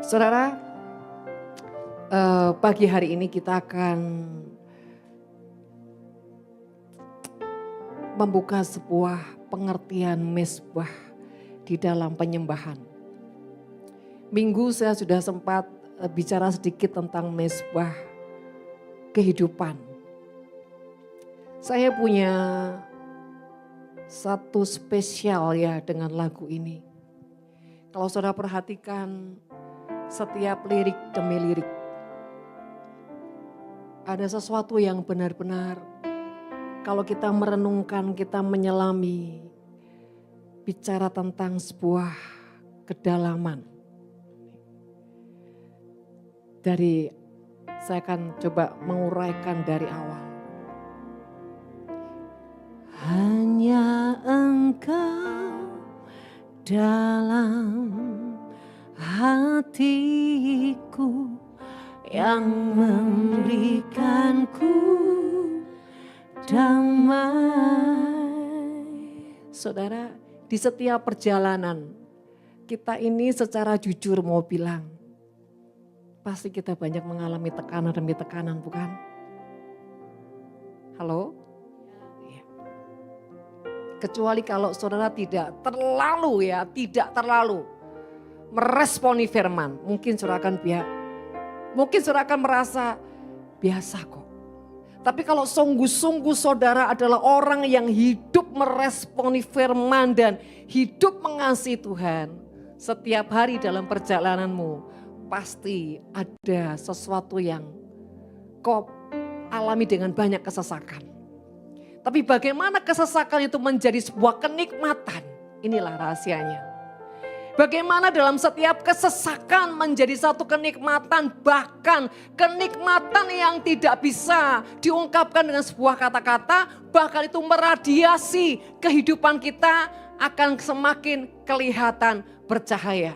Saudara, pagi hari ini kita akan membuka sebuah pengertian mezbah di dalam penyembahan. Minggu saya sudah sempat bicara sedikit tentang mezbah kehidupan. Saya punya satu spesial ya dengan lagu ini. Kalau saudara perhatikan setiap lirik demi lirik, ada sesuatu yang benar-benar kalau kita merenungkan, kita menyelami, bicara tentang sebuah kedalaman. Saya akan coba menguraikan dari awal. Hanya Engkau dalam hatiku yang memberikanku damai. Saudara, di setiap perjalanan kita ini secara jujur mau bilang, pasti kita banyak mengalami tekanan demi tekanan, bukan? Halo? Ya. Kecuali kalau saudara tidak terlalu meresponi firman, mungkin saudara akan merasa biasa kok. Tapi kalau sungguh-sungguh saudara adalah orang yang hidup meresponi firman dan hidup mengasihi Tuhan, setiap hari dalam perjalananmu pasti ada sesuatu yang kau alami dengan banyak kesesakan. Tapi bagaimana kesesakan itu menjadi sebuah kenikmatan, inilah rahasianya. Bagaimana dalam setiap kesesakan menjadi satu kenikmatan, bahkan kenikmatan yang tidak bisa diungkapkan dengan sebuah kata-kata, bahkan itu meradiasi kehidupan kita akan semakin kelihatan bercahaya.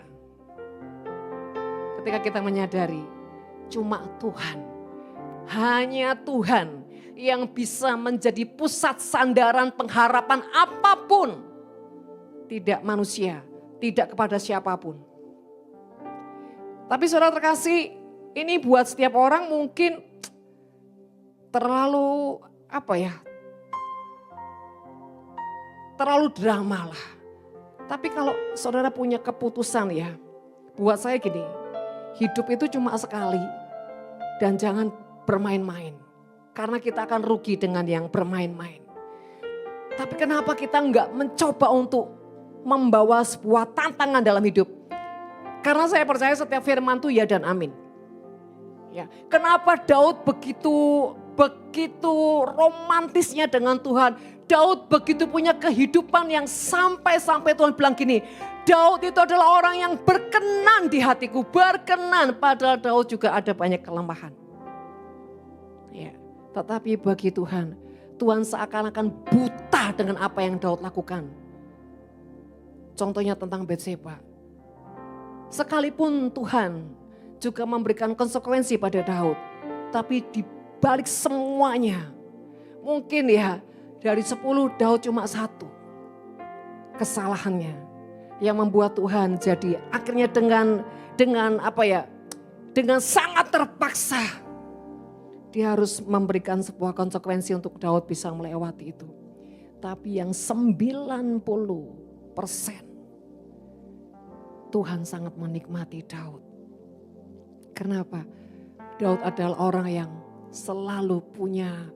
Ketika kita menyadari cuma Tuhan, hanya Tuhan yang bisa menjadi pusat sandaran pengharapan apapun, tidak manusia. Tidak kepada siapapun. Tapi saudara terkasih, ini buat setiap orang mungkin terlalu terlalu drama lah. Tapi kalau saudara punya keputusan ya, buat saya gini, hidup itu cuma sekali dan jangan bermain-main. Karena kita akan rugi dengan yang bermain-main. Tapi kenapa kita enggak mencoba untuk membawa sebuah tantangan dalam hidup. Karena saya percaya setiap firman itu ya dan amin. Ya, kenapa Daud begitu romantisnya dengan Tuhan. Daud begitu punya kehidupan yang sampai Tuhan bilang gini. Daud itu adalah orang yang berkenan di hatiku. Berkenan, padahal Daud juga ada banyak kelemahan. Ya, tetapi bagi Tuhan seakan-akan buta dengan apa yang Daud lakukan. Contohnya tentang Batseba. Sekalipun Tuhan juga memberikan konsekuensi pada Daud. Tapi di balik semuanya. Mungkin ya dari 10 Daud cuma 1. Kesalahannya. Yang membuat Tuhan jadi akhirnya dengan sangat terpaksa. Dia harus memberikan sebuah konsekuensi untuk Daud bisa melewati itu. Tapi yang 90% Tuhan sangat menikmati Daud. Kenapa? Daud adalah orang yang selalu punya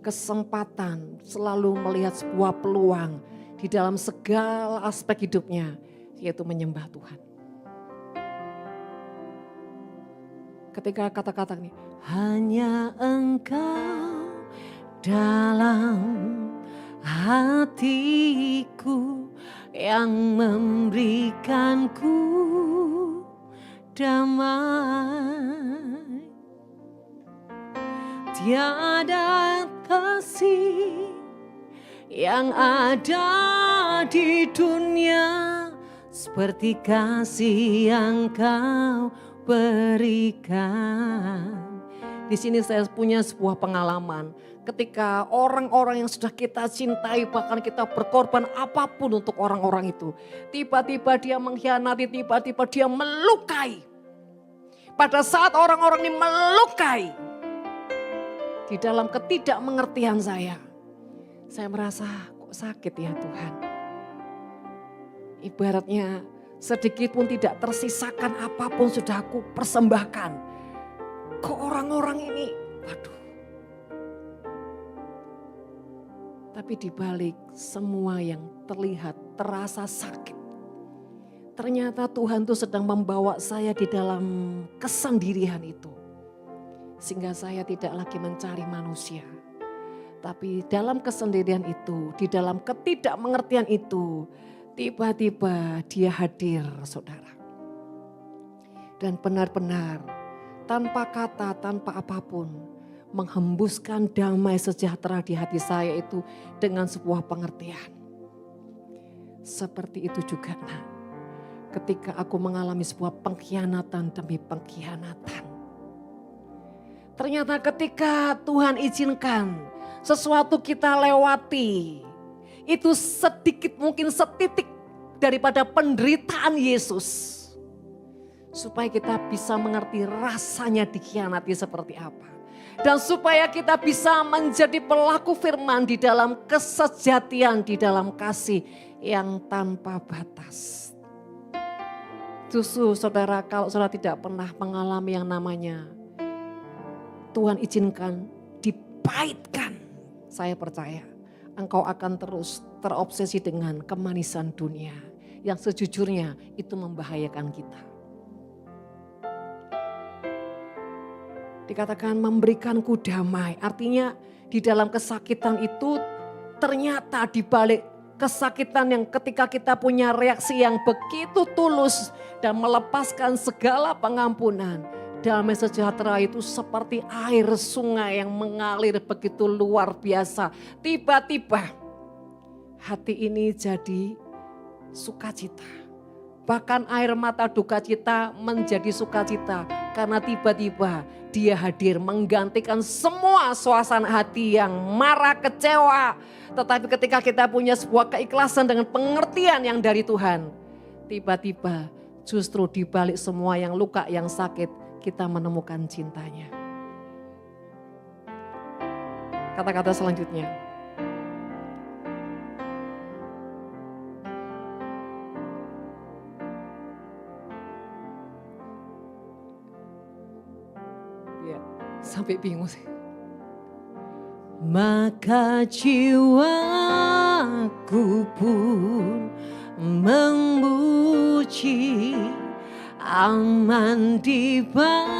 kesempatan, selalu melihat sebuah peluang di dalam segala aspek hidupnya, yaitu menyembah Tuhan. Ketika kata-kata ini, hanya Engkau dalam hatiku yang memberikanku damai. Tiada kasih yang ada di dunia seperti kasih yang Kau berikan. Di sini saya punya sebuah pengalaman. Ketika orang-orang yang sudah kita cintai, bahkan kita berkorban apapun untuk orang-orang itu. Tiba-tiba dia mengkhianati, tiba-tiba dia melukai. Pada saat orang-orang ini melukai, di dalam ketidakmengertian saya merasa kok sakit ya Tuhan. Ibaratnya sedikit pun tidak tersisakan apapun sudah aku persembahkan. Kok orang-orang ini, waduh. Tapi dibalik semua yang terlihat terasa sakit, ternyata Tuhan tuh sedang membawa saya di dalam kesendirian itu. Sehingga saya tidak lagi mencari manusia. Tapi dalam kesendirian itu, di dalam ketidakmengertian itu, tiba-tiba dia hadir, saudara. Dan benar-benar tanpa kata, tanpa apapun, menghembuskan damai sejahtera di hati saya itu dengan sebuah pengertian. Seperti itu juga nak, ketika aku mengalami sebuah pengkhianatan demi pengkhianatan. Ternyata ketika Tuhan izinkan sesuatu kita lewati, itu sedikit mungkin setitik daripada penderitaan Yesus. Supaya kita bisa mengerti rasanya dikhianati seperti apa. Dan supaya kita bisa menjadi pelaku firman di dalam kesejatian, di dalam kasih yang tanpa batas. Justru saudara, kalau saudara tidak pernah mengalami yang namanya Tuhan izinkan dipahitkan, saya percaya engkau akan terus terobsesi dengan kemanisan dunia yang sejujurnya itu membahayakan kita. Dikatakan memberikanku damai, artinya di dalam kesakitan itu ternyata di balik kesakitan yang ketika kita punya reaksi yang begitu tulus dan melepaskan segala pengampunan, damai sejahtera itu seperti air sungai yang mengalir begitu luar biasa. Tiba-tiba hati ini jadi sukacita. Bahkan air mata duka cita menjadi sukacita. Karena tiba-tiba dia hadir menggantikan semua suasana hati yang marah, kecewa. Tetapi ketika kita punya sebuah keikhlasan dengan pengertian yang dari Tuhan. Tiba-tiba justru di balik semua yang luka, yang sakit, kita menemukan cintanya. Kata-kata selanjutnya. Ya, sampai bingung sih. Maka jiwaku pun memuji, aman di bait-Mu.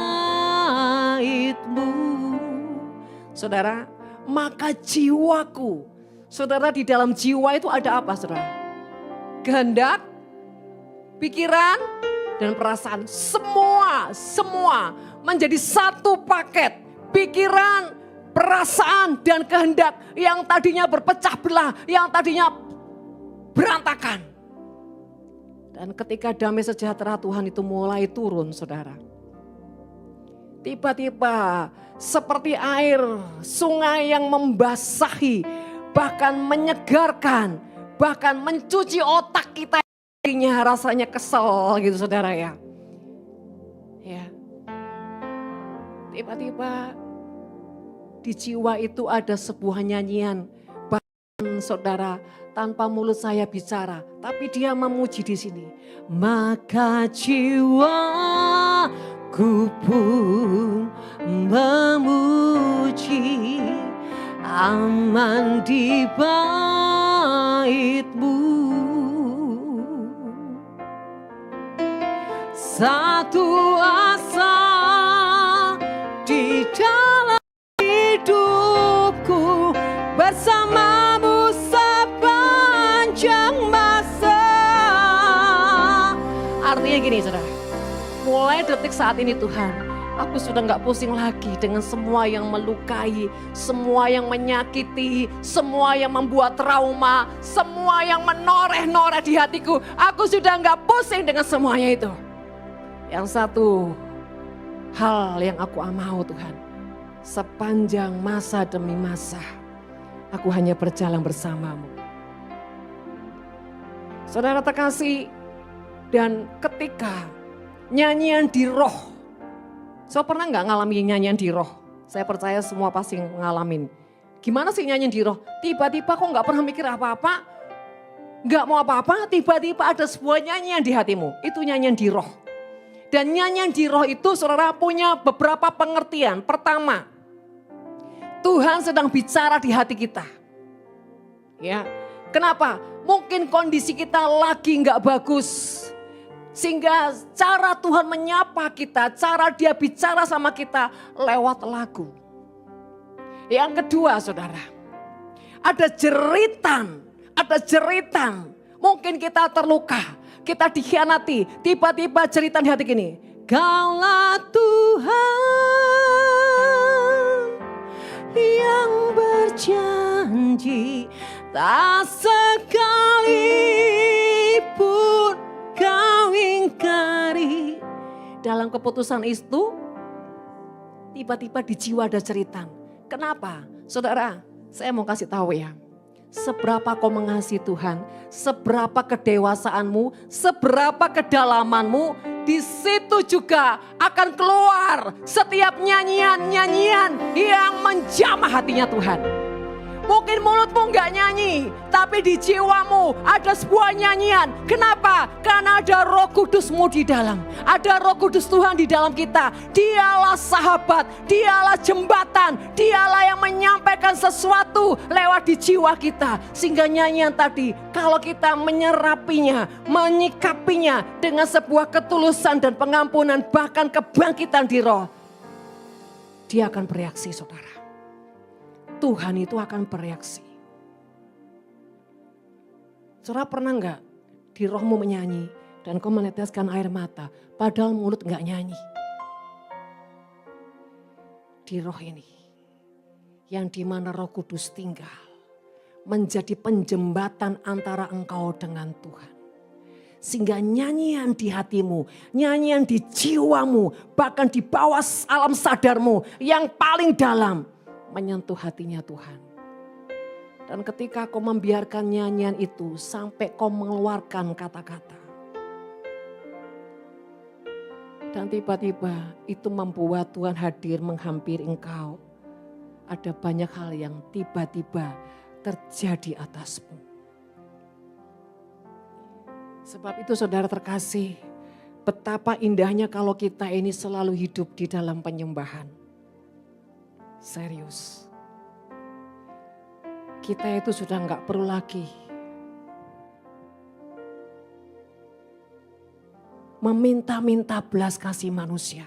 Saudara, maka jiwaku. Saudara, di dalam jiwa itu ada apa, saudara? Kehendak, pikiran, dan perasaan. Semua menjadi satu paket. Pikiran, perasaan, dan kehendak yang tadinya berpecah belah, yang tadinya berantakan. Dan ketika damai sejahtera Tuhan itu mulai turun, saudara. Tiba-tiba seperti air sungai yang membasahi, bahkan menyegarkan, bahkan mencuci otak kita. Rasanya kesel gitu saudara ya. Ya. Tiba-tiba di jiwa itu ada sebuah nyanyian. Bahkan saudara, tanpa mulut saya bicara, tapi dia memuji di sini. Maka jiwaku pun memuji, aman di bait-Mu. Satu asa di dalam hidupku, bersama-Mu sepanjang masa. Artinya gini saudara, mulai detik saat ini Tuhan, aku sudah gak pusing lagi dengan semua yang melukai, semua yang menyakiti, semua yang membuat trauma, semua yang menoreh-noreh di hatiku. Aku sudah gak pusing dengan semuanya itu. Yang satu hal yang aku mau Tuhan, sepanjang masa demi masa, aku hanya berjalan bersama-Mu. Saudara terkasih, dan ketika nyanyian di roh So pernah nggak ngalamin nyanyian di roh? Saya percaya semua pasti ngalamin. Gimana sih nyanyian di roh? Tiba-tiba kok nggak pernah mikir apa-apa, nggak mau apa-apa, tiba-tiba ada sebuah nyanyian di hatimu. Itu nyanyian di roh. Dan nyanyian di roh itu saudara punya beberapa pengertian. Pertama, Tuhan sedang bicara di hati kita. Ya, kenapa? Mungkin kondisi kita lagi nggak bagus. Sehingga cara Tuhan menyapa kita, cara dia bicara sama kita lewat lagu. Yang kedua saudara, ada jeritan. Mungkin kita terluka, kita dikhianati, tiba-tiba jeritan di hati gini. Kaulah Tuhan yang berjanji tak sekalipun kau ingkari. Dalam keputusan itu, tiba-tiba di jiwa ada jeritan. Kenapa? Saudara, saya mau kasih tahu ya. Seberapa kau mengasihi Tuhan, seberapa kedewasaanmu, seberapa kedalamanmu, di situ juga akan keluar setiap nyanyian-nyanyian yang menjamah hatinya Tuhan. Mungkin mulutmu nggak nyanyi, tapi di jiwamu ada sebuah nyanyian. Kenapa? Karena ada Roh Kudusmu di dalam. Ada Roh Kudus Tuhan di dalam kita. Dialah sahabat, dialah jembatan, dialah yang menyampaikan sesuatu lewat di jiwa kita. Sehingga nyanyian tadi, kalau kita menyerapinya, menyikapinya dengan sebuah ketulusan dan pengampunan, bahkan kebangkitan di roh, dia akan bereaksi saudara. Tuhan itu akan bereaksi. Saudara pernah enggak di rohmu menyanyi dan kau meneteskan air mata padahal mulut enggak nyanyi? Di roh ini yang dimana Roh Kudus tinggal menjadi penjembatan antara engkau dengan Tuhan. Sehingga nyanyian di hatimu, nyanyian di jiwamu, bahkan di bawah alam sadarmu yang paling dalam menyentuh hatinya Tuhan. Dan ketika kau membiarkan nyanyian itu sampai kau mengeluarkan kata-kata. Dan tiba-tiba itu membuat Tuhan hadir menghampiri engkau. Ada banyak hal yang tiba-tiba terjadi atasmu. Sebab itu saudara terkasih, betapa indahnya kalau kita ini selalu hidup di dalam penyembahan. Serius. Kita itu sudah enggak perlu lagi meminta-minta belas kasih manusia.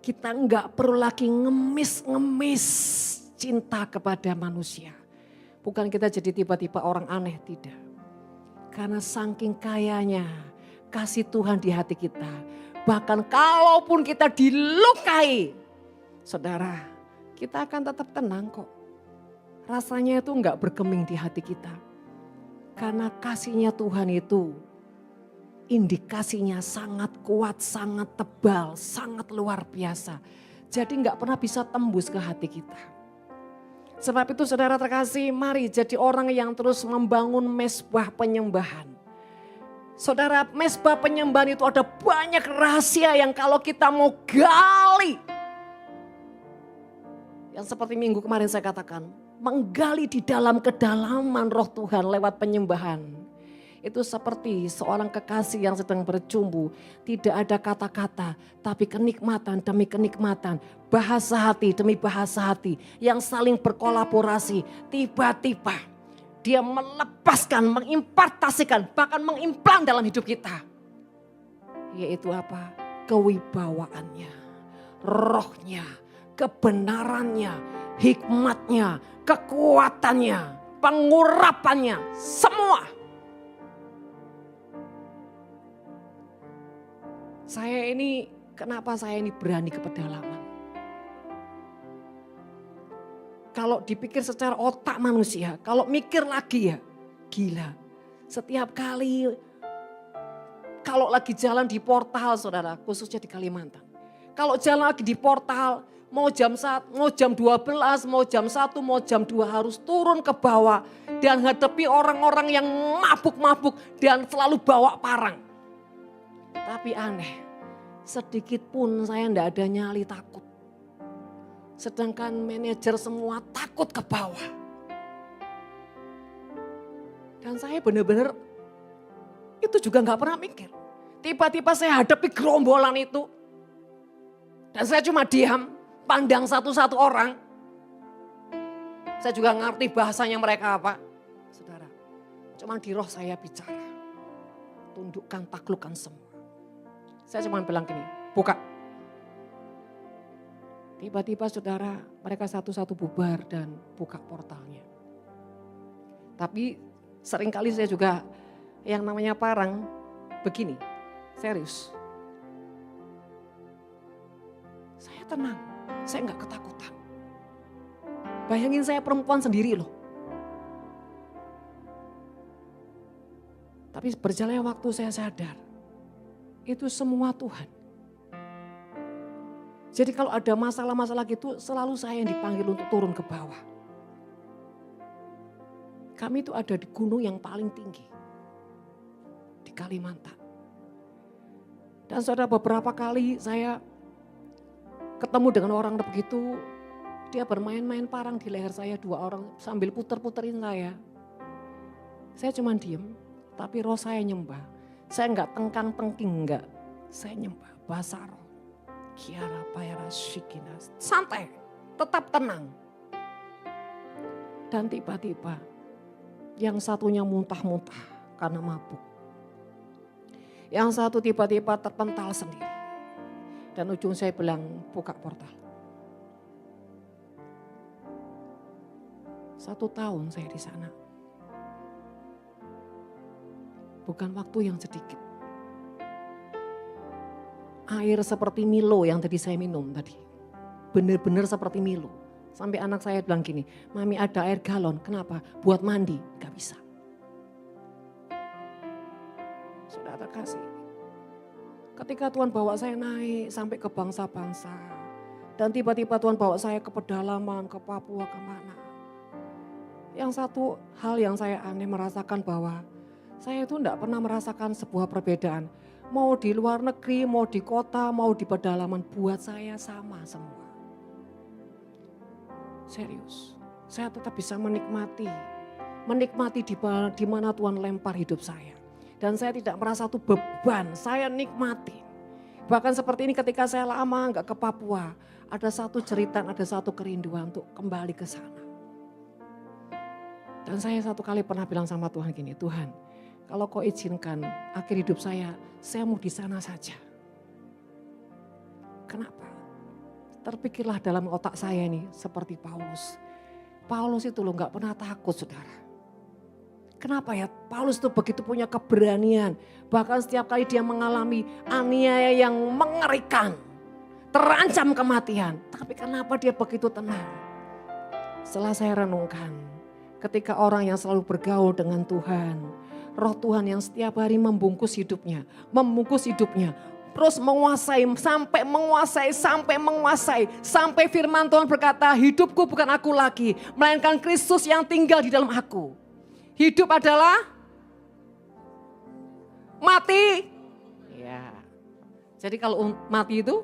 Kita enggak perlu lagi ngemis-ngemis cinta kepada manusia. Bukan kita jadi tiba-tiba orang aneh, tidak. Karena saking kayanya kasih Tuhan di hati kita. Bahkan kalaupun kita dilukai, saudara, kita akan tetap tenang kok. Rasanya itu enggak bergeming di hati kita. Karena kasihnya Tuhan itu indikasinya sangat kuat, sangat tebal, sangat luar biasa. Jadi enggak pernah bisa tembus ke hati kita. Sebab itu saudara terkasih, mari jadi orang yang terus membangun mezbah penyembahan. Saudara, mezbah penyembahan itu ada banyak rahasia yang kalau kita mau gali. Yang seperti minggu kemarin saya katakan, menggali di dalam kedalaman roh Tuhan lewat penyembahan. Itu seperti seorang kekasih yang sedang bercumbu. Tidak ada kata-kata, tapi kenikmatan demi kenikmatan. Bahasa hati demi bahasa hati yang saling berkolaborasi. Tiba-tiba dia melepaskan, mengimpartasikan, bahkan mengimplan dalam hidup kita. Yaitu apa? Kewibawaannya, rohnya, kebenarannya, hikmatnya, kekuatannya, pengurapannya, semua. Kenapa saya ini berani ke pedalaman? Kalau dipikir secara otak manusia, kalau mikir lagi ya gila. Setiap kali kalau lagi jalan di portal saudara, khususnya di Kalimantan. Kalau jalan lagi di portal, mau jam 1, mau jam 12, mau jam 1, mau jam 2 harus turun ke bawah. Dan hadapi orang-orang yang mabuk-mabuk dan selalu bawa parang. Tapi aneh, sedikit pun saya enggak ada nyali takut. Sedangkan manajer semua takut ke bawah. Dan saya benar-benar itu juga enggak pernah mikir. Tiba-tiba saya hadapi gerombolan itu. Dan saya cuma diam, pandang satu-satu orang. Saya juga ngerti bahasanya mereka apa. Saudara, cuma di roh saya bicara. Tundukkan, taklukkan semua. Saya cuma bilang gini, buka. Tiba-tiba saudara, mereka satu-satu bubar dan buka portalnya. Tapi seringkali saya juga yang namanya parang begini, serius. Saya tenang, saya enggak ketakutan. Bayangin saya perempuan sendiri loh. Tapi berjalannya waktu saya sadar, itu semua Tuhan. Jadi kalau ada masalah-masalah gitu, selalu saya yang dipanggil untuk turun ke bawah. Kami itu ada di gunung yang paling tinggi, di Kalimantan. Dan saudara, beberapa kali saya ketemu dengan orang begitu, dia bermain-main parang di leher saya, 2 orang sambil puter-puterin saya. Saya cuma diem, tapi roh saya nyembah. Saya enggak tengkang-tengking, enggak. Saya nyembah, bahasa roh. Kiara payara shikina, santai, tetap tenang. Dan tiba-tiba yang satunya muntah-muntah karena mabuk. Yang satu tiba-tiba terpental sendiri. Dan ujung saya bilang, buka portal. 1 tahun saya di sana. Bukan waktu yang sedikit. Air seperti Milo yang tadi saya minum tadi. Benar-benar seperti Milo. Sampai anak saya bilang gini, Mami ada air galon, kenapa? Buat mandi, gak bisa. Sudah terkasih. Ketika Tuhan bawa saya naik sampai ke bangsa-bangsa. Dan tiba-tiba Tuhan bawa saya ke pedalaman, ke Papua, kemana. Yang satu hal yang saya aneh merasakan bahwa saya itu enggak pernah merasakan sebuah perbedaan. Mau di luar negeri, mau di kota, mau di pedalaman, buat saya sama semua. Serius, saya tetap bisa menikmati di mana Tuhan lempar hidup saya. Dan saya tidak merasa itu beban, saya nikmati. Bahkan seperti ini ketika saya lama enggak ke Papua, ada satu cerita, ada satu kerinduan untuk kembali ke sana. Dan saya satu kali pernah bilang sama Tuhan gini, Tuhan, kalau kau izinkan akhir hidup saya mau di sana saja. Kenapa? Terpikirlah dalam otak saya nih seperti Paulus. Paulus itu loh gak pernah takut saudara. Kenapa ya? Paulus itu begitu punya keberanian. Bahkan setiap kali dia mengalami aniaya yang mengerikan. Terancam kematian. Tapi kenapa dia begitu tenang? Setelah saya renungkan. Ketika orang yang selalu bergaul dengan Tuhan. Roh Tuhan yang setiap hari membungkus hidupnya. Terus menguasai, sampai menguasai. Sampai firman Tuhan berkata, hidupku bukan aku lagi. Melainkan Kristus yang tinggal di dalam aku. Hidup adalah mati. Ya. Jadi kalau mati itu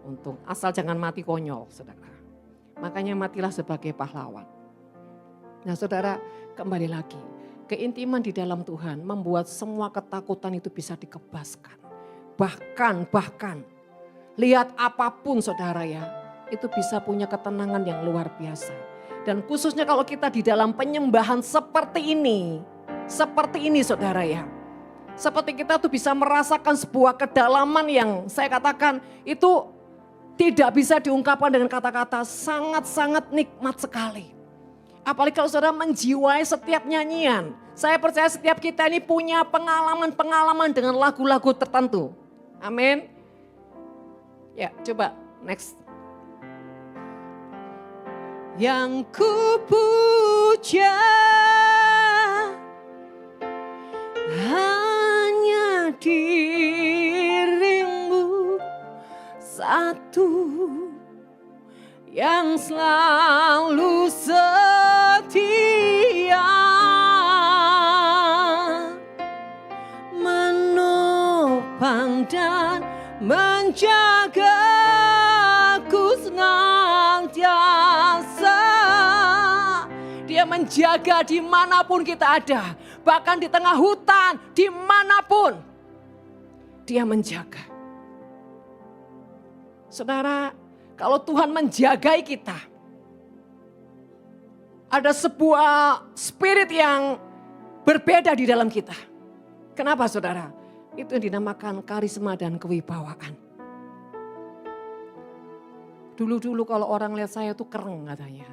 untung. Asal jangan mati konyol, saudara. Makanya matilah sebagai pahlawan. Nah saudara, kembali lagi. Keintiman di dalam Tuhan membuat semua ketakutan itu bisa dikebaskan. Bahkan lihat apapun saudara ya, itu bisa punya ketenangan yang luar biasa. Dan khususnya kalau kita di dalam penyembahan seperti ini saudara ya. Seperti kita tuh bisa merasakan sebuah kedalaman yang saya katakan itu tidak bisa diungkapkan dengan kata-kata, sangat-sangat nikmat sekali. Apalagi kalau saudara menjiwai setiap nyanyian. Saya percaya setiap kita ini punya pengalaman-pengalaman dengan lagu-lagu tertentu. Amin. Ya coba next. Yang ku puja hanya dirimu satu yang selalu setia menopang dan menjaga menjagaku senantiasa. Dia menjaga dimanapun kita ada. Bahkan di tengah hutan, dimanapun. Dia menjaga. Saudara, kalau Tuhan menjagai kita, ada sebuah spirit yang berbeda di dalam kita. Kenapa saudara? Itu yang dinamakan karisma dan kewibawaan. Dulu-dulu kalau orang lihat saya tuh keren katanya.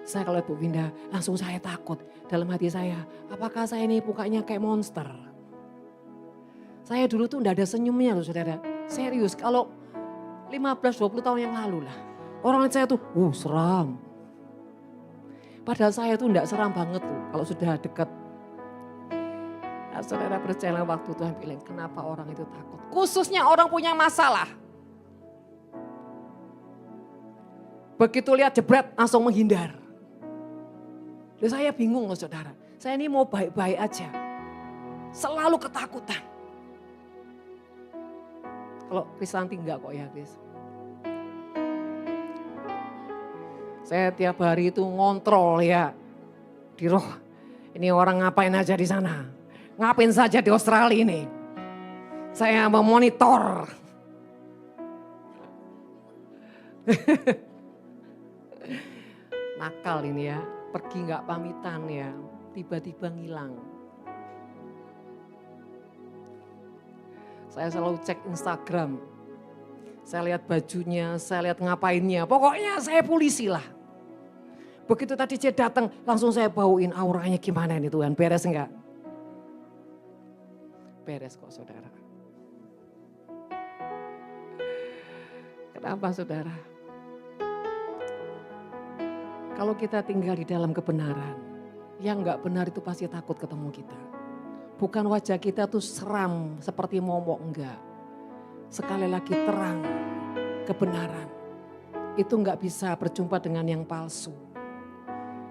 Saya kalau lihat Bu Winda langsung saya takut. Dalam hati saya, apakah saya ini mukanya kayak monster? Saya dulu tuh enggak ada senyumnya loh saudara. Serius, kalau 15-20 tahun yang lalu lah. Orang lihat saya tuh, seram. Padahal saya tuh enggak seram banget tuh kalau sudah dekat. Nah, saudara percaya waktu Tuhan bilang, kenapa orang itu takut? Khususnya orang punya masalah. Begitu lihat jebret langsung menghindar. Dan saya bingung loh saudara. Saya ini mau baik-baik aja. Selalu ketakutan. Kalau Krisanti enggak kok ya Kris. Saya tiap hari itu ngontrol ya. Di roh. Ini orang ngapain aja di sana. Ngapain saja di Australia ini. Saya memonitor. Nakal ini ya. Pergi gak pamitan ya, tiba-tiba ngilang. Saya selalu cek Instagram. Saya lihat bajunya, saya lihat ngapainnya. Pokoknya saya polisi lah. Begitu tadi dia datang, langsung saya bauin auranya gimana ini Tuhan. Beres enggak? Beres kok saudara. Kenapa saudara? Kalau kita tinggal di dalam kebenaran, yang enggak benar itu pasti takut ketemu kita. Bukan wajah kita tuh seram seperti momok, enggak. Sekali lagi terang, kebenaran. Itu enggak bisa berjumpa dengan yang palsu.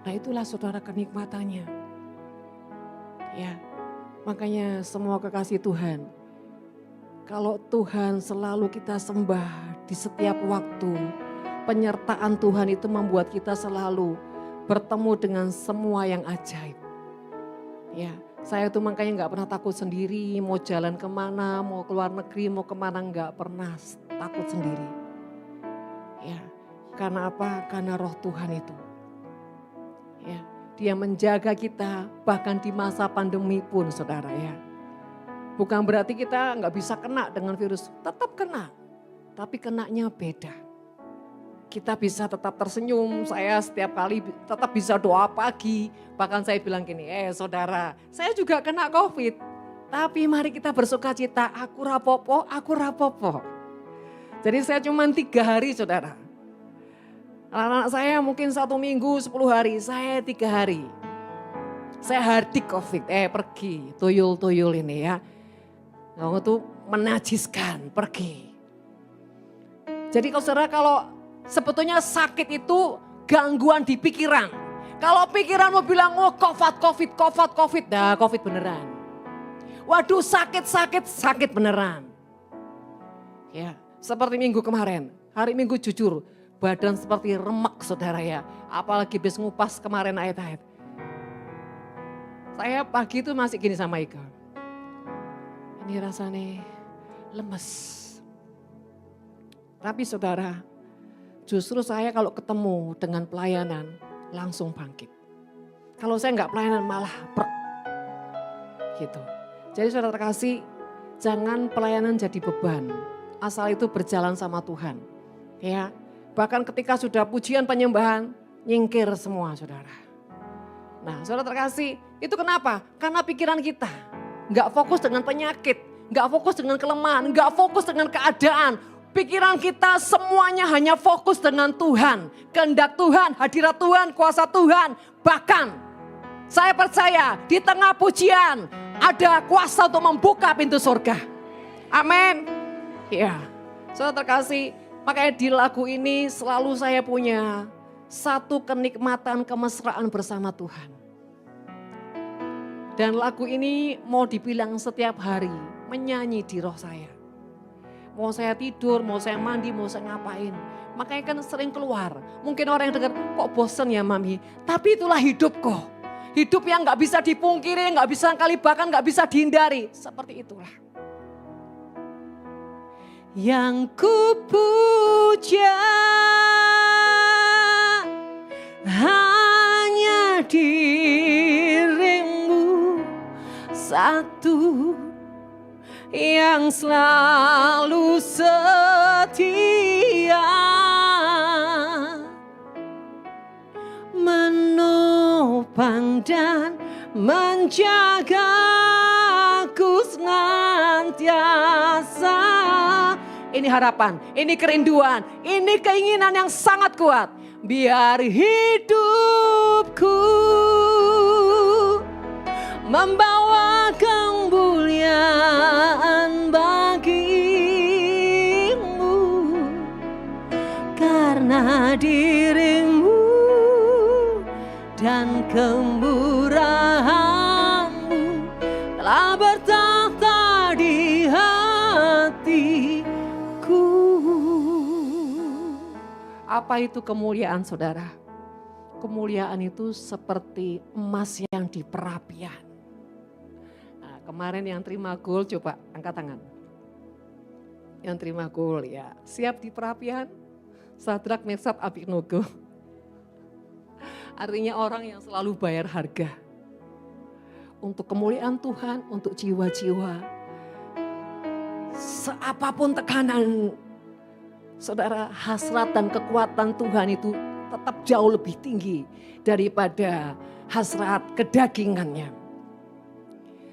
Nah itulah saudara kenikmatannya. Ya, makanya semua kekasih Tuhan. Kalau Tuhan selalu kita sembah di setiap waktu, penyertaan Tuhan itu membuat kita selalu bertemu dengan semua yang ajaib. Ya, saya tuh makanya nggak pernah takut sendiri, mau jalan kemana, mau keluar negeri, mau kemana nggak pernah takut sendiri. Ya, karena apa? Karena roh Tuhan itu. Ya, dia menjaga kita bahkan di masa pandemi pun saudara ya. Bukan berarti kita nggak bisa kena dengan virus, tetap kena. Tapi kenanya beda. Kita bisa tetap tersenyum, saya setiap kali tetap bisa doa pagi. Bahkan saya bilang gini, saudara, saya juga kena COVID. Tapi mari kita bersuka cita, aku rapopo, aku rapopo. Jadi saya cuma 3 hari saudara. Anak-anak saya mungkin 1 minggu, 10 hari, saya 3 hari. Saya hardik COVID, pergi, tuyul-tuyul ini ya. Kamu tuh menajiskan, pergi. Jadi kalau sebetulnya sakit itu gangguan di pikiran. Kalau pikiranmu bilang, COVID, dah COVID beneran. Waduh sakit beneran. Ya, seperti minggu kemarin, hari Minggu jujur, badan seperti remek saudara ya. Apalagi habis ngupas kemarin ayat-ayat. Saya pagi itu masih gini sama Ika. Ini rasanya lemes. Tapi saudara, justru saya kalau ketemu dengan pelayanan langsung bangkit. Kalau saya enggak pelayanan malah gitu. Jadi saudara terkasih, jangan pelayanan jadi beban. Asal itu berjalan sama Tuhan. Ya, bahkan ketika sudah pujian penyembahan, nyingkir semua saudara. Nah saudara terkasih, itu kenapa? Karena pikiran kita enggak fokus dengan penyakit, enggak fokus dengan kelemahan, enggak fokus dengan keadaan. Pikiran kita semuanya hanya fokus dengan Tuhan. Kehendak Tuhan, hadirat Tuhan, kuasa Tuhan. Bahkan saya percaya di tengah pujian ada kuasa untuk membuka pintu surga. Amin. Ya, saudara terkasih, makanya di lagu ini selalu saya punya satu kenikmatan kemesraan bersama Tuhan. Dan lagu ini mau dibilang setiap hari menyanyi di roh saya. Mau saya tidur, mau saya mandi, mau saya ngapain. Makanya kan sering keluar. Mungkin orang yang dengar, kok bosen ya Mami. Tapi itulah hidup kok. Hidup yang gak bisa dipungkiri, gak bisa kali bahkan gak bisa dihindari. Seperti itulah. Yang kupuja hanya dirimu satu yang selalu setia menopang dan menjagaku senantiasa. Ini harapan, ini kerinduan, ini keinginan yang sangat kuat. Biar hidupku membawa kemuliaan bagimu, karena dirimu dan kemurahanmu telah bertahta di hatiku. Apa itu kemuliaan, saudara? Kemuliaan itu seperti emas yang di perapian. Nah, kemarin yang terima gold, coba angkat tangan. Yang terima gold ya, siap di perapian? Sadrak, Meshak, Abednego. Artinya orang yang selalu bayar harga. Untuk kemuliaan Tuhan, untuk jiwa-jiwa. Seapapun tekanan, saudara, hasrat dan kekuatan Tuhan itu tetap jauh lebih tinggi daripada hasrat kedagingannya.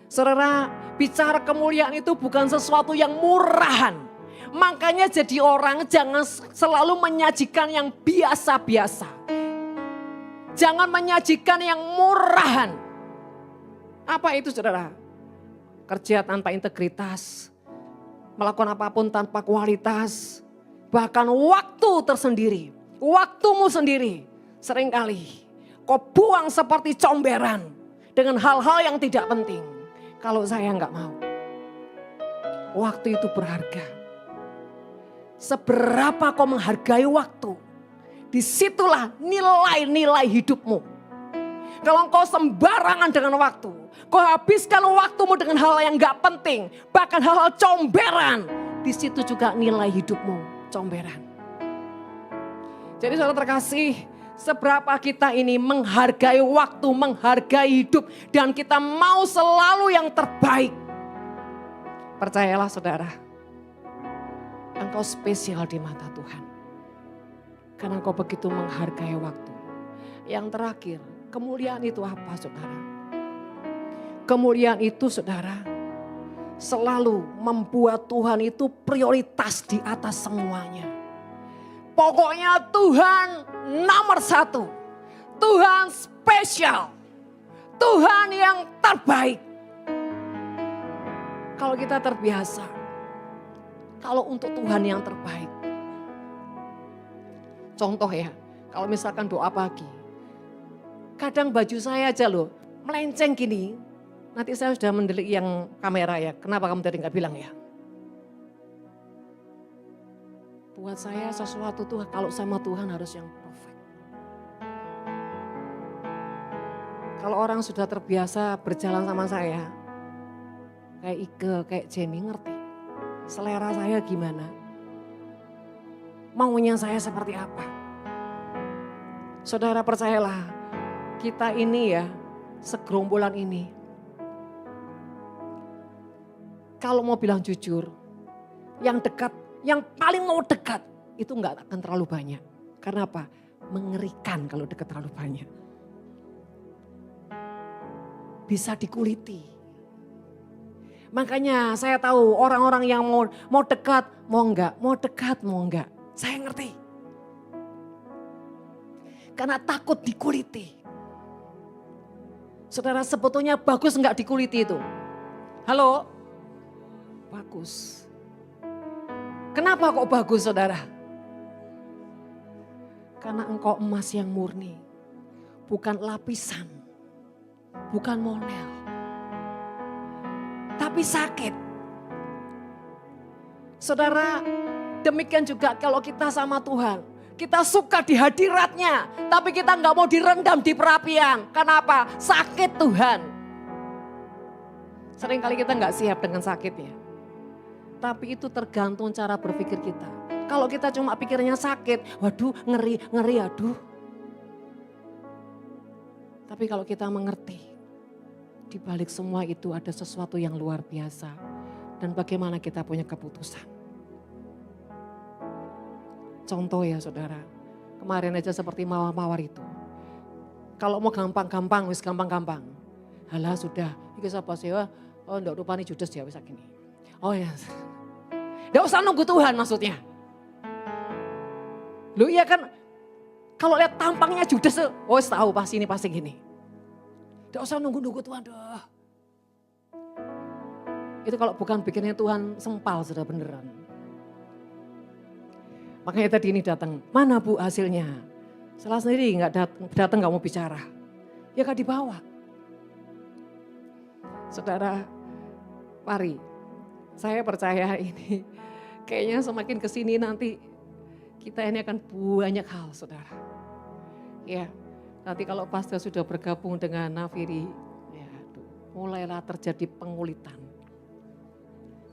Saudara, bicara kemuliaan itu bukan sesuatu yang murahan. Makanya jadi orang jangan selalu menyajikan yang biasa-biasa. Jangan menyajikan yang murahan. Apa itu, saudara? Kerja tanpa integritas, melakukan apapun tanpa kualitas, bahkan waktu tersendiri. Waktumu sendiri seringkali kau buang seperti comberan dengan hal-hal yang tidak penting. Kalau saya enggak mau. Waktu itu berharga. Seberapa kau menghargai waktu, disitulah nilai-nilai hidupmu. Kalau kau sembarangan dengan waktu, kau habiskan waktumu dengan hal yang enggak penting, bahkan hal-hal comberan, di situ juga nilai hidupmu comberan. Jadi saudara terkasih, seberapa kita ini menghargai waktu, menghargai hidup, dan kita mau selalu yang terbaik. Percayalah saudara, engkau spesial di mata Tuhan. Karena engkau begitu menghargai waktu. Yang terakhir, kemuliaan itu apa, saudara? Kemuliaan itu, saudara, selalu membuat Tuhan itu prioritas di atas semuanya. Pokoknya Tuhan nomor satu. Tuhan spesial. Tuhan yang terbaik. Kalau kita terbiasa, kalau untuk Tuhan yang terbaik. Contoh ya, kalau misalkan doa pagi. Kadang baju saya aja loh, melenceng gini. Nanti saya sudah mendelik yang kamera ya. Kenapa kamu tadi nggak bilang ya? Buat saya sesuatu tuh kalau sama Tuhan harus yang perfect. Kalau orang sudah terbiasa berjalan sama saya, kayak Ike, kayak Jenny ngerti. Selera saya gimana? Maunya saya seperti apa? Saudara percayalah, kita ini ya, segerombolan ini. Kalau mau bilang jujur, yang dekat, yang paling mau dekat itu enggak akan terlalu banyak. Karena apa? Mengerikan kalau dekat terlalu banyak. Bisa dikuliti. Makanya saya tahu orang-orang yang mau dekat, mau enggak, mau dekat, mau enggak. Saya ngerti. Karena takut dikuliti. Saudara, sebetulnya bagus enggak dikuliti itu? Halo? Bagus. Kenapa kok bagus, saudara? Karena engkau emas yang murni. Bukan lapisan. Bukan monel. Tapi sakit. Saudara, demikian juga kalau kita sama Tuhan. Kita suka di hadiratnya, tapi kita nggak mau direndam di perapian. Kenapa? Sakit Tuhan. Seringkali kita nggak siap dengan sakitnya. Tapi itu tergantung cara berpikir kita. Kalau kita cuma pikirnya sakit, waduh ngeri, aduh. Tapi kalau kita mengerti, di balik semua itu ada sesuatu yang luar biasa. Dan bagaimana kita punya keputusan. Contoh ya saudara, kemarin aja seperti mawar-mawar itu. Kalau mau gampang-gampang, wis gampang-gampang. Halah sudah, iki sapa sih? Oh ndak rupanya judes ya wis gini. Oh ya, ndak usah nunggu Tuhan maksudnya. Lu iya kan, kalau lihat tampangnya judes, oh tahu pasti ini pasti gini. Ndak usah nunggu-nunggu Tuhan doh. Itu kalau bukan bikinnya Tuhan sempal sudah beneran. Makanya tadi ini datang, mana Bu hasilnya? Salah sendiri nggak datang nggak mau bicara. Ya gak dibawa. Saudara, mari saya percaya ini kayaknya semakin kesini nanti kita ini akan banyak hal saudara. Ya, nanti kalau pastor sudah bergabung dengan Nafiri, ya mulailah terjadi pengulitan.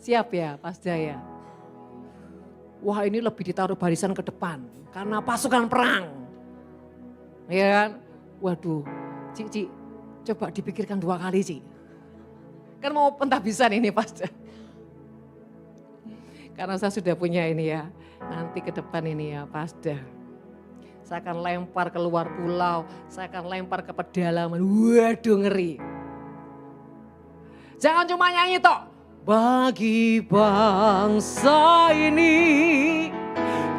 Siap ya Pas Jaya? Wah ini lebih ditaruh barisan ke depan karena pasukan perang. Ya kan? Waduh, Ci, coba dipikirkan 2 kali Ci. Kan mau pentabisan ini Pastor. Karena saya sudah punya ini ya, nanti ke depan ini ya Pastor. Saya akan lempar keluar pulau, saya akan lempar ke pedalaman. Waduh ngeri. Jangan cuma nyanyi tok. Bagi bangsa ini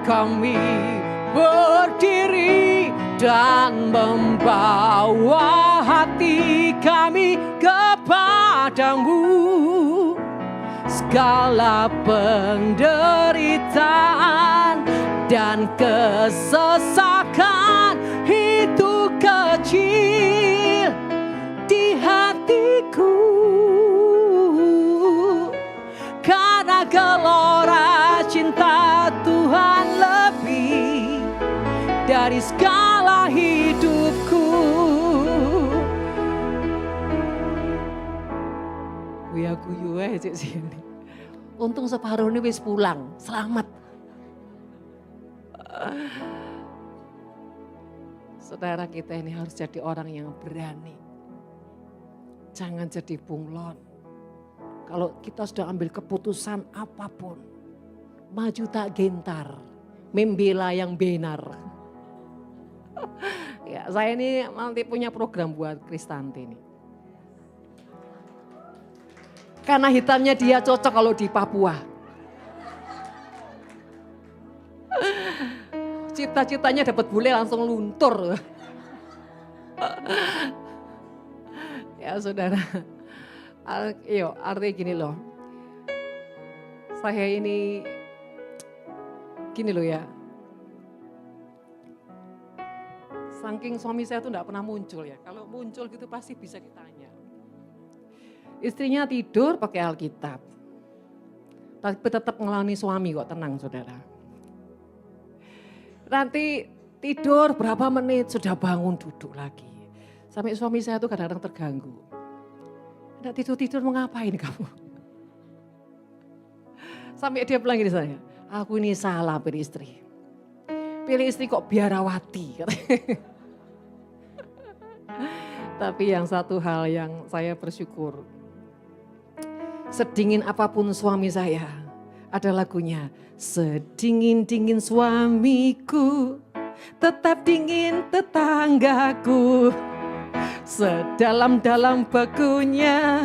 kami berdiri dan membawa hati kami kepadamu. Segala penderitaan dan kesesakan itu kecil di hatiku. Karena gelora cinta Tuhan lebih dari segala hidupku. Guyu aja sini. Untung separuh ini wis pulang, selamat. Saudara kita ini harus jadi orang yang berani. Jangan jadi bunglon. Kalau kita sudah ambil keputusan apapun, maju tak gentar, membela yang benar. Ya, saya ini nanti punya program buat Kristanti ini. Karena hitamnya dia cocok kalau di Papua. Cita-citanya dapat bule langsung luntur. Ya saudara. Artinya gini loh, saya ini gini loh ya, saking suami saya tuh gak pernah muncul ya, kalau muncul gitu pasti bisa ditanya. Istrinya tidur pakai Alkitab, tapi tetap ngelani suami kok, tenang saudara. Nanti tidur berapa menit sudah bangun duduk lagi, sampai suami saya tuh kadang-kadang terganggu. Nggak tidur-tidur mau ngapain kamu? Sampai dia bilang gini saya, aku ini salah pilih istri. Pilih istri kok biarawati. Tapi yang satu hal yang saya bersyukur. Sedingin apapun suami saya, ada lagunya. Sedingin-dingin suamiku, tetap dingin tetanggaku. Sedalam-dalam begunya,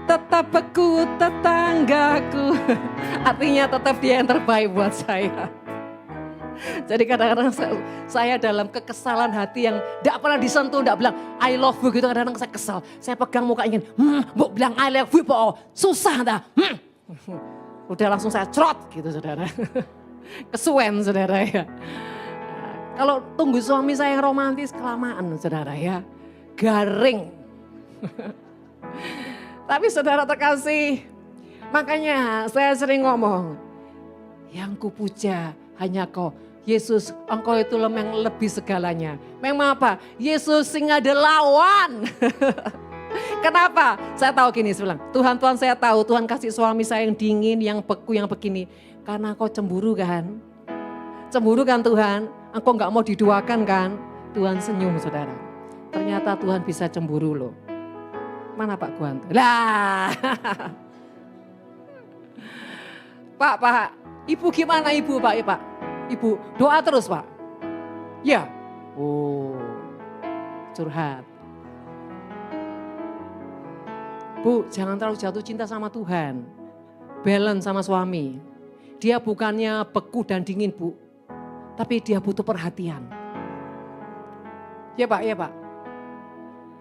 tetap beku tetanggaku. Artinya tetap dia yang terbaik buat saya. Jadi kadang-kadang saya dalam kekesalan hati yang tidak pernah disentuh, tidak bilang I love you gitu, kadang-kadang saya kesal. Saya pegang muka ingin, mau bilang I love you, susah dah. Udah langsung saya cerot gitu saudara. Kesuwen saudara ya. Kalau tunggu suami saya yang romantis kelamaan saudara ya. Garing. Tapi saudara terkasih, makanya saya sering ngomong, Yang kupuja hanya kau. Yesus, engkau itu yang lebih segalanya. Memang apa? Yesus sing ada lawan. Kenapa? Saya tahu gini, saya bilang, Tuhan saya tahu, Tuhan kasih suami saya yang dingin, yang beku, yang begini. Karena kau cemburu kan? Cemburu kan Tuhan? Engkau gak mau diduakan kan? Tuhan senyum saudara. Ternyata Tuhan bisa cemburu loh. Mana Pak Guanto? Lah. Pak, Ibu gimana Ibu Pak? Pak? Ibu doa terus Pak? Ya. Oh, curhat. Bu, jangan terlalu jatuh cinta sama Tuhan. Balance sama suami. Dia bukannya beku dan dingin Bu. Tapi dia butuh perhatian. Ya Pak, ya Pak.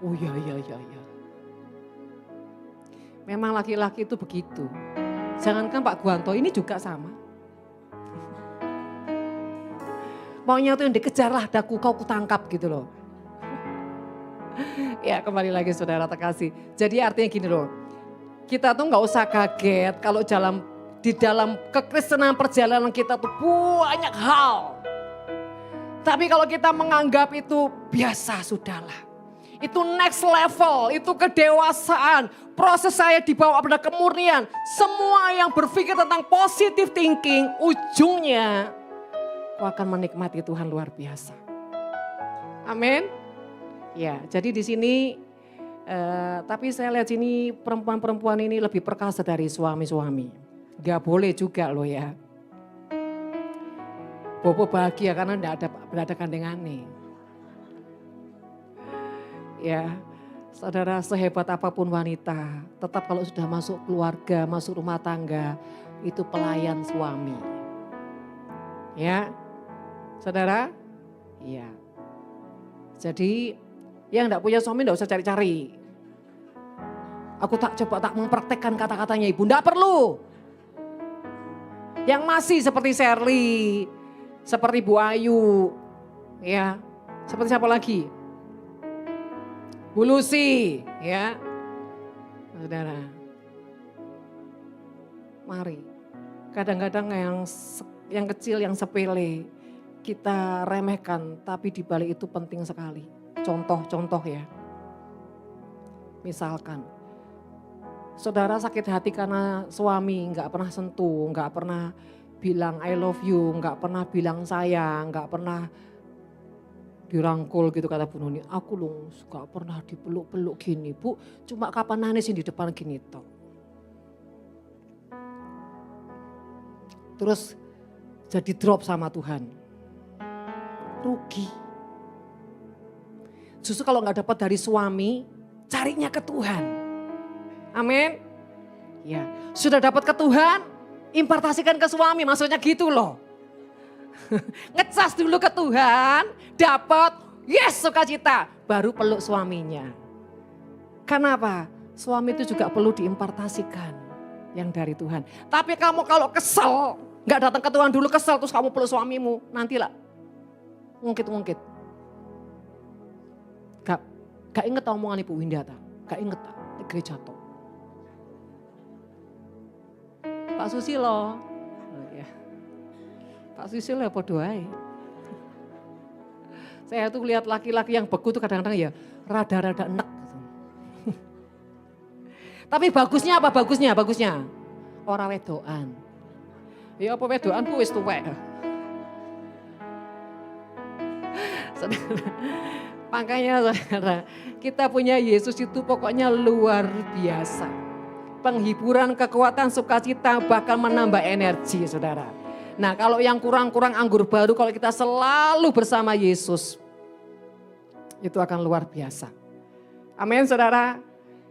Oh ya. Memang laki-laki itu begitu. Jangankan Pak Guanto, ini juga sama. Maunya tuh yang dikejar lah, daku kau kutangkap gitu loh. Ya kembali lagi saudara terkasih. Jadi artinya gini loh. Kita tuh gak usah kaget kalau di dalam kekristenan perjalanan kita tuh banyak hal. Tapi kalau kita menganggap itu biasa sudahlah. Itu next level, itu kedewasaan. Proses saya dibawa pada kemurnian. Semua yang berpikir tentang positive thinking, ujungnya kau akan menikmati Tuhan luar biasa. Amin. Ya, jadi di sini, tapi saya lihat sini perempuan-perempuan ini lebih perkasa dari suami-suami. Gak boleh juga loh ya. Bobo bahagia karena tidak ada gandengannya. Ya, saudara sehebat apapun wanita, tetap kalau sudah masuk keluarga, masuk rumah tangga, itu pelayan suami. Ya, saudara, iya. Jadi yang tidak punya suami tidak usah cari-cari. Aku tak mempraktekkan kata-katanya ibu, tidak perlu. Yang masih seperti Shirley, seperti Bu Ayu, ya, seperti siapa lagi? Bu Lucy, ya, saudara. Mari, kadang-kadang yang kecil, yang sepele, kita remehkan, tapi di balik itu penting sekali. Contoh ya. Misalkan, saudara sakit hati karena suami nggak pernah sentuh, nggak pernah bilang I love you, nggak pernah bilang sayang, nggak pernah dirangkul gitu kata Bu Nuni. Aku loh nggak pernah dipeluk-peluk gini Bu, cuma kapan nangisin di depan gini toh. Terus jadi drop sama Tuhan. Rugi. Justru kalau nggak dapat dari suami, carinya ke Tuhan. Amin. Ya, sudah dapat ke Tuhan, impartasikan ke suami, maksudnya gitu loh. Ngecas dulu ke Tuhan, dapat, yes sukacita, baru peluk suaminya. Kenapa? Suami itu juga perlu diimpartasikan yang dari Tuhan. Tapi kamu kalau kesel, nggak datang ke Tuhan dulu kesel, terus kamu peluk suamimu, nantilah ngungkit-ngungkit. Gak inget omongan Ibu Winda, gak inget di gereja toh. Pak Susilo, ya. Pak Susilo ya podo ae. Saya tuh lihat laki-laki yang beku tuh kadang-kadang ya rada-rada enek. Gitu. Tapi bagusnya apa bagusnya? Orang wedoan. Ya apa wedoan ku wis tuwek. Makanya saudara, kita punya Yesus itu pokoknya luar biasa. Penghiburan, kekuatan, sukacita bahkan menambah energi saudara. Nah kalau yang kurang-kurang anggur baru kalau kita selalu bersama Yesus. Itu akan luar biasa. Amin saudara.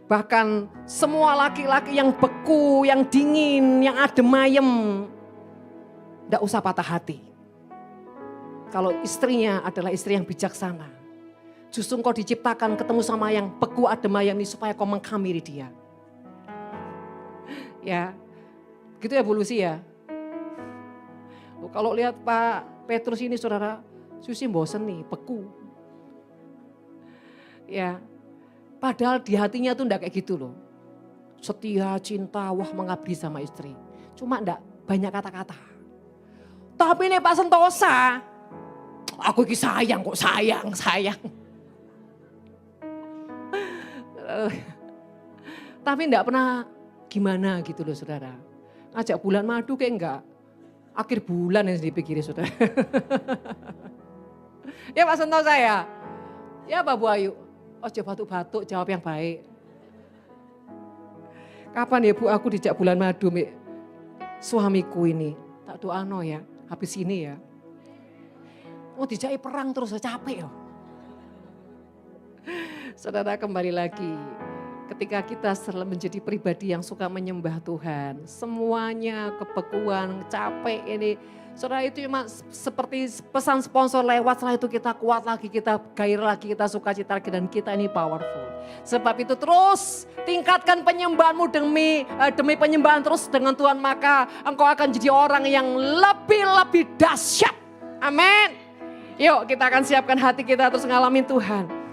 Bahkan semua laki-laki yang beku, yang dingin, yang adem ayem. Tidak usah patah hati. Kalau istrinya adalah istri yang bijaksana. Justru kau diciptakan ketemu sama yang beku adem ayem ini supaya kau menghamiri dia. Ya, gitu ya Bu Lucy ya. Kalau lihat Pak Petrus ini saudara, Susi bosen nih, beku. Ya, padahal di hatinya tuh enggak kayak gitu loh. Setia, cinta, wah mengabdi sama istri. Cuma enggak banyak kata-kata. Tapi ini Pak Sentosa, aku ini sayang kok, sayang. Tapi enggak pernah gimana gitu loh saudara. Ngajak bulan madu kayak enggak. Akhir bulan yang dipikirin saudara. Ya Pak Sentosa ya. Ya Pak Bu Ayu. Ojo batuk-batuk, jawab yang baik. Kapan ya Bu aku dijak bulan madu suamiku ini. Tak doano ya, habis ini ya. Oh dijak perang terus, capek ya. Saudara kembali lagi. Ketika kita menjadi pribadi yang suka menyembah Tuhan. Semuanya kebekuan, capek ini. Saudara itu cuma seperti pesan sponsor lewat, setelah itu kita kuat lagi, kita gairah lagi, kita sukacita lagi dan kita ini powerful. Sebab itu terus tingkatkan penyembahanmu demi penyembahan terus dengan Tuhan, maka engkau akan jadi orang yang lebih dahsyat. Amin. Yuk kita akan siapkan hati kita terus ngalamin Tuhan.